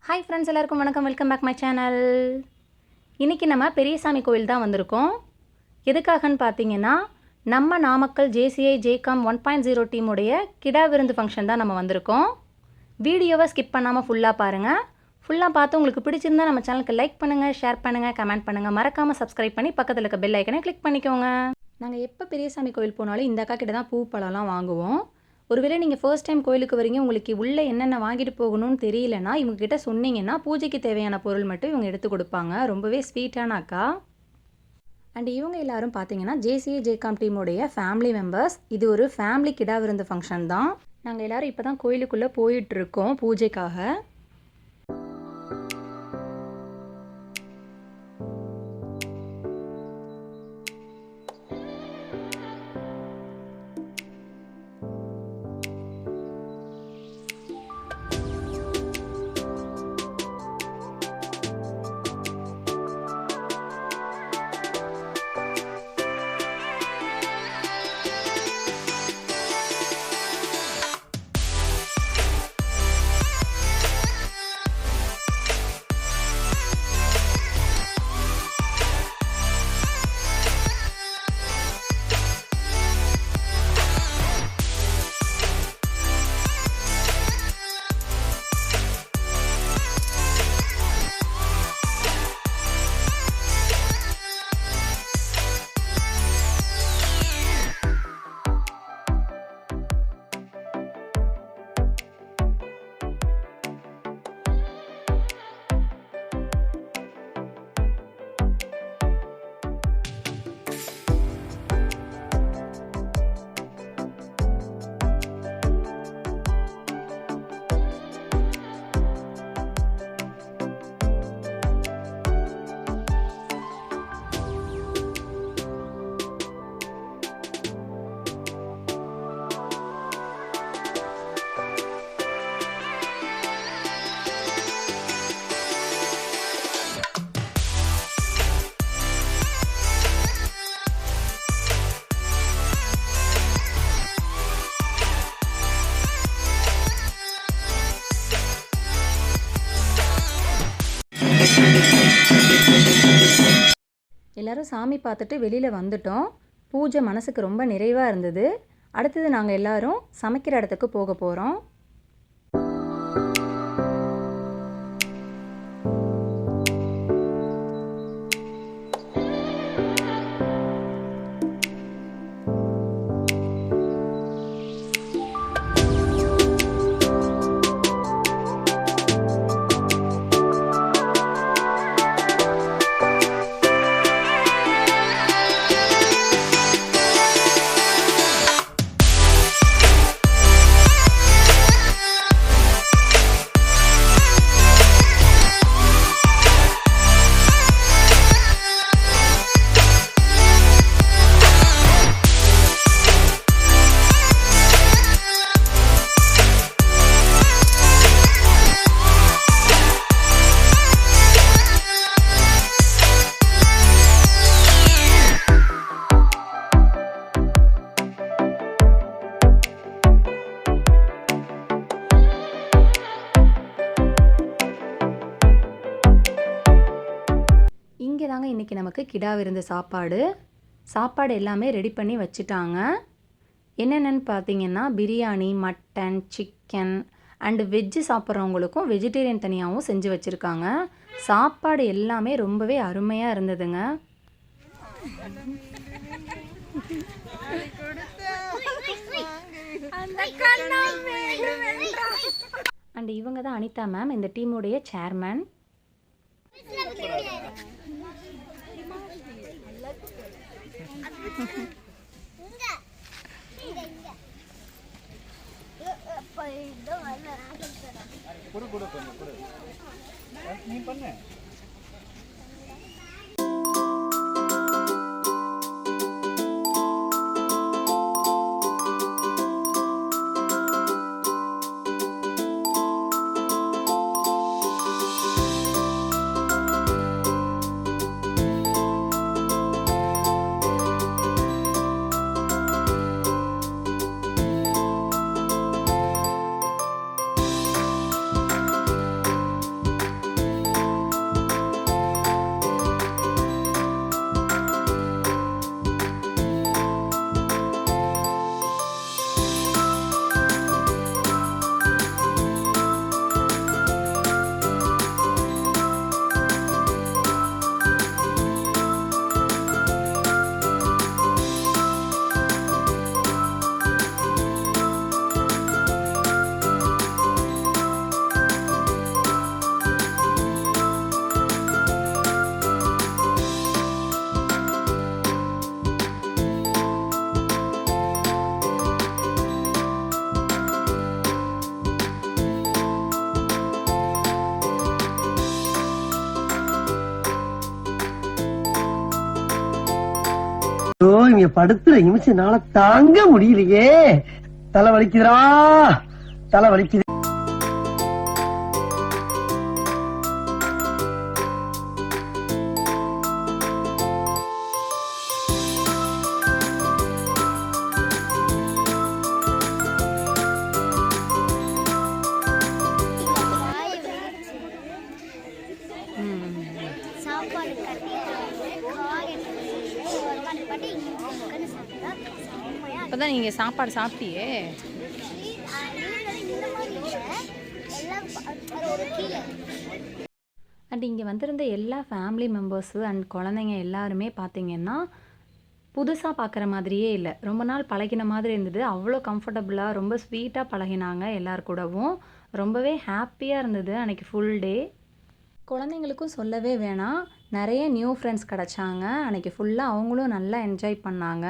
Hi friends, எல்லாருக்கும் வணக்கம். Welcome back my channel. இன்றைக்கி நம்ம பெரியசாமி கோவில் தான் வந்திருக்கோம். எதுக்காகன்னு பார்த்தீங்கன்னா, நம்ம நாமக்கல் ஜேசிஐ ஜேகாம் 1.0 டீமுடைய கிடா விருந்து ஃபங்க்ஷன் தான் நம்ம வந்திருக்கோம். வீடியோவை ஸ்கிப் பண்ணாமல் ஃபுல்லாக பாருங்கள். ஃபுல்லாக பார்த்து உங்களுக்கு பிடிச்சிருந்தா நம்ம சேனலுக்கு லைக் பண்ணுங்கள், ஷேர் பண்ணுங்கள், கமெண்ட் பண்ணுங்கள். மறக்காமல் சப்ஸ்கிரைப் பண்ணி பக்கத்தில் இருக்க பெல் ஐக்கனை கிளிக் பண்ணிக்கோங்க. நாங்கள் எப்போ பெரியசாமி கோவில் போனாலும் இந்த அக்கா கிட்ட தான் பூ பழம்லாம் வாங்குவோம். ஒருவேளை நீங்கள் ஃபர்ஸ்ட் டைம் கோயிலுக்கு வரீங்க, உங்களுக்கு உள்ளே என்னென்ன வாங்கிட்டு போகணும்னு தெரியலனா இவங்ககிட்ட சொன்னீங்கன்னா பூஜைக்கு தேவையான பொருள் மட்டும் இவங்க எடுத்து கொடுப்பாங்க. ரொம்பவே ஸ்வீட்டான அக்கா. அண்ட் இவங்க எல்லாரும் பார்த்தீங்கன்னா ஜேசிஐ ஜேகாம் டீமுடைய ஃபேமிலி மெம்பர்ஸ். இது ஒரு ஃபேமிலி கிடா விருந்து ஃபங்க்ஷன் தான். நாங்கள் எல்லோரும் இப்போ தான் கோயிலுக்குள்ளே போயிட்டுருக்கோம் பூஜைக்காக. எல்லோரும் சாமி பார்த்துட்டு வெளியில் வந்துட்டோம். பூஜை மனசுக்கு ரொம்ப நிறைவாக இருந்தது. அடுத்தது நாங்கள் எல்லோரும் சமைக்கிற இடத்துக்கு போக போகிறோம். இங்கே தாங்க இன்றைக்கி நமக்கு கிடா விருந்து சாப்பாடு எல்லாமே ரெடி பண்ணி வச்சுட்டாங்க. என்னென்னு பார்த்தீங்கன்னா biryani, mutton, chicken and veg சாப்பிட்றவங்களுக்கும் வெஜிடேரியன் தனியாகவும் செஞ்சு வச்சுருக்காங்க. சாப்பாடு எல்லாமே ரொம்பவே அருமையாக இருந்ததுங்க. அண்ட் இவங்க தான் அனிதா மேம், இந்த டீமுடைய சேர்மன். நீ பண்ணு. ஐயோ இங்க படுத்துற நிமிஷம்னால தாங்க முடியலையே. தலை வலிக்குதுடா, தலை வலிக்குது. சாப்பாடு கட்டி சாப்பிட்டா செம்மையா இப்போ தான் நீங்கள் சாப்பாடு சாப்பிட்டியே. இந்த மாதிரி இல்லை எல்லாம் அது ஒரு கீழே. அண்ட் இங்கே வந்திருந்த எல்லா ஃபேமிலி மெம்பர்ஸு அண்ட் குழந்தைங்க எல்லாருமே பார்த்தீங்கன்னா புதுசாக பார்க்குற மாதிரியே இல்லை, ரொம்ப நாள் பழகின மாதிரி இருந்தது. அவ்வளோ கம்ஃபர்டபுளாக ரொம்ப ஸ்வீட்டாக பழகினாங்க எல்லார் கூடவும். ரொம்பவே ஹாப்பியாக இருந்தது அன்றைக்கி ஃபுல் டே. குழந்தைங்களுக்கும் சொல்லவே வேணாம், நிறைய நியூ ஃப்ரெண்ட்ஸ் கிடச்சாங்க அன்றைக்கி ஃபுல்லாக. அவங்களும் நல்லா என்ஜாய் பண்ணாங்க.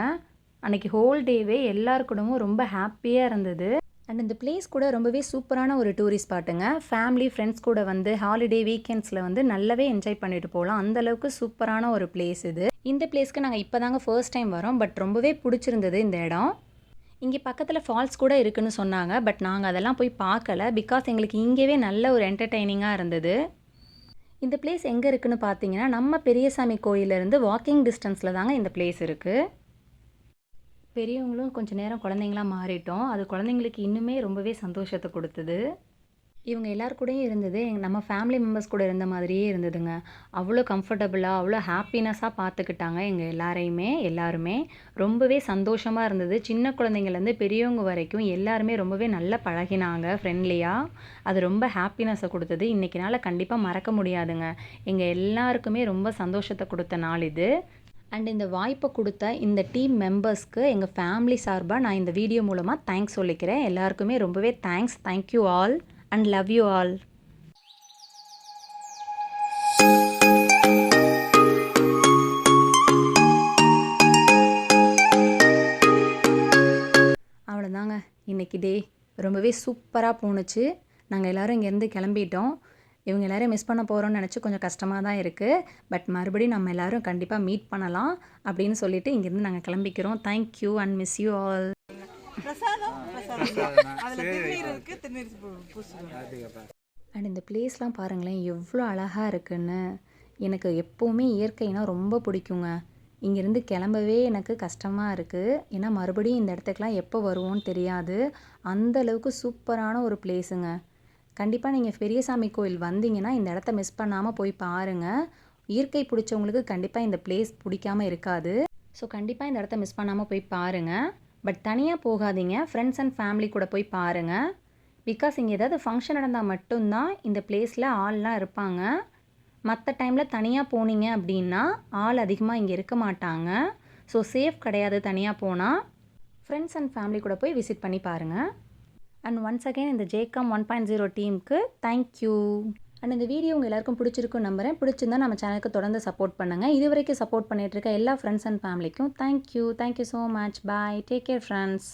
அன்றைக்கி ஹோல் டேவே எல்லார் கூடவும் ரொம்ப ஹாப்பியாக இருந்தது. அண்ட் இந்த பிளேஸ் கூட ரொம்பவே சூப்பரான ஒரு டூரிஸ்ட் ஸ்பாட்டுங்க. ஃபேமிலி ஃப்ரெண்ட்ஸ் கூட வந்து ஹாலிடே வீக்கெண்ட்ஸில் வந்து நல்லாவே என்ஜாய் பண்ணிட்டு போகலாம். அந்தளவுக்கு சூப்பரான ஒரு பிளேஸ் இது. இந்த பிளேஸ்க்கு நாங்கள் இப்போ தாங்க ஃபர்ஸ்ட் டைம் வரோம், பட் ரொம்பவே பிடிச்சிருந்தது இந்த இடம். இங்கே பக்கத்தில் ஃபால்ஸ் கூட இருக்குதுன்னு சொன்னாங்க, பட் நாங்கள் அதெல்லாம் போய் பார்க்கல. பிகாஸ் எங்களுக்கு இங்கேவே நல்ல ஒரு என்டர்டெய்னிங்காக இருந்தது. இந்த பிளேஸ் எங்கே இருக்குதுன்னு பார்த்தீங்கன்னா நம்ம பெரியசாமி கோயிலேருந்து வாக்கிங் டிஸ்டன்ஸில் தாங்க இந்த பிளேஸ் இருக்குது. பெரியவங்களும் கொஞ்சம் நேரம் குழந்தைங்களாம் மாறிட்டோம். அது குழந்தைங்களுக்கு இன்னுமே ரொம்பவே சந்தோஷத்தை கொடுத்தது. இவங்க எல்லார் கூடயும் இருந்தது நம்ம ஃபேமிலி மெம்பர்ஸ் கூட இருந்த மாதிரியே இருந்ததுங்க. அவ்வளோ கம்ஃபர்டபுளாக அவ்வளோ ஹாப்பினஸ்ஸாக பார்த்துக்கிட்டாங்க எங்கள் எல்லாருமே ரொம்பவே சந்தோஷமாக இருந்தது. சின்ன குழந்தைங்கள்லேருந்து பெரியவங்க வரைக்கும் எல்லாருமே ரொம்பவே நல்லா பழகினாங்க ஃப்ரெண்ட்லியாக. அது ரொம்ப ஹாப்பினஸை கொடுத்தது. இன்றைக்கி நாள் கண்டிப்பாக மறக்க முடியாதுங்க. எங்கள் எல்லாருக்குமே ரொம்ப சந்தோஷத்தை கொடுத்த நாள் இது. அண்ட் இந்த வாய்ப்பை கொடுத்த இந்த டீம் மெம்பர்ஸ்க்கு எங்கள் ஃபேமிலி சார்பாக நான் இந்த வீடியோ மூலமாக தேங்க்ஸ் சொல்லிக்கிறேன். எல்லாருக்குமே ரொம்பவே thanks. Thank you all and love you all. அவ்வளோதாங்க இன்றைக்கி டே ரொம்பவே சூப்பராக போணுச்சு. நாங்கள் எல்லோரும் இங்கேருந்து கிளம்பிட்டோம். இவங்க எல்லோரும் மிஸ் பண்ண போகிறோன்னு நினச்சி கொஞ்சம் கஷ்டமாக தான் இருக்குது. பட் மறுபடியும் நம்ம எல்லோரும் கண்டிப்பாக மீட் பண்ணலாம் அப்படின்னு சொல்லிட்டு இங்கேருந்து நாங்கள் கிளம்பிக்கிறோம். Thank you and miss you all. And இந்த பிளேஸ்லாம் பாருங்களேன் எவ்வளோ அழகாக இருக்குன்னு. எனக்கு எப்போவுமே இயற்கைனா ரொம்ப பிடிக்குங்க. இங்கேருந்து கிளம்பவே எனக்கு கஷ்டமாக இருக்குது. ஏன்னா மறுபடியும் இந்த இடத்துக்குலாம் எப்போ வருவோன்னு தெரியாது. அந்தளவுக்கு சூப்பரான ஒரு பிளேஸுங்க. கண்டிப்பாக நீங்கள் பெரியசாமி கோயில் வந்தீங்கன்னா இந்த இடத்த மிஸ் பண்ணாமல் போய் பாருங்கள். இயற்கை பிடிச்சவங்களுக்கு கண்டிப்பாக இந்த பிளேஸ் பிடிக்காமல் இருக்காது. ஸோ கண்டிப்பாக இந்த இடத்த மிஸ் பண்ணாமல் போய் பாருங்கள். பட் தனியாக போகாதீங்க, ஃப்ரெண்ட்ஸ் அண்ட் ஃபேமிலி கூட போய் பாருங்கள். பிகாஸ் இங்கே ஏதாவது ஃபங்க்ஷன் நடந்தால் மட்டும்தான் இந்த பிளேஸில் ஆள்லாம் இருப்பாங்க. மற்ற டைமில் தனியாக போனீங்க அப்படின்னா ஆள் அதிகமாக இங்கே இருக்க மாட்டாங்க. ஸோ சேஃப் கிடையாது தனியாக போனால். ஃப்ரெண்ட்ஸ் அண்ட் ஃபேமிலி கூட போய் விசிட் பண்ணி பாருங்கள். அண்ட் ஒன்ஸ் அகெயின் இந்த ஜேகாம் 1.0 டீமுக்கு தேங்க்யூ. அண்ட் இந்த வீடியோ உங்கள் எல்லாருக்கும் பிடிச்சிருக்கும் நம்புறேன். பிடிச்சிருந்தா நம்ம சேனலுக்கு தொடர்ந்து சப்போர்ட் பண்ணுங்கள். இது வரைக்கும் சப்போர்ட் பண்ணிகிட்டு இருக்க எல்லா ஃப்ரெண்ட்ஸ் அண்ட் ஃபேமிலிக்கும் thank you so much. Bye, take care friends.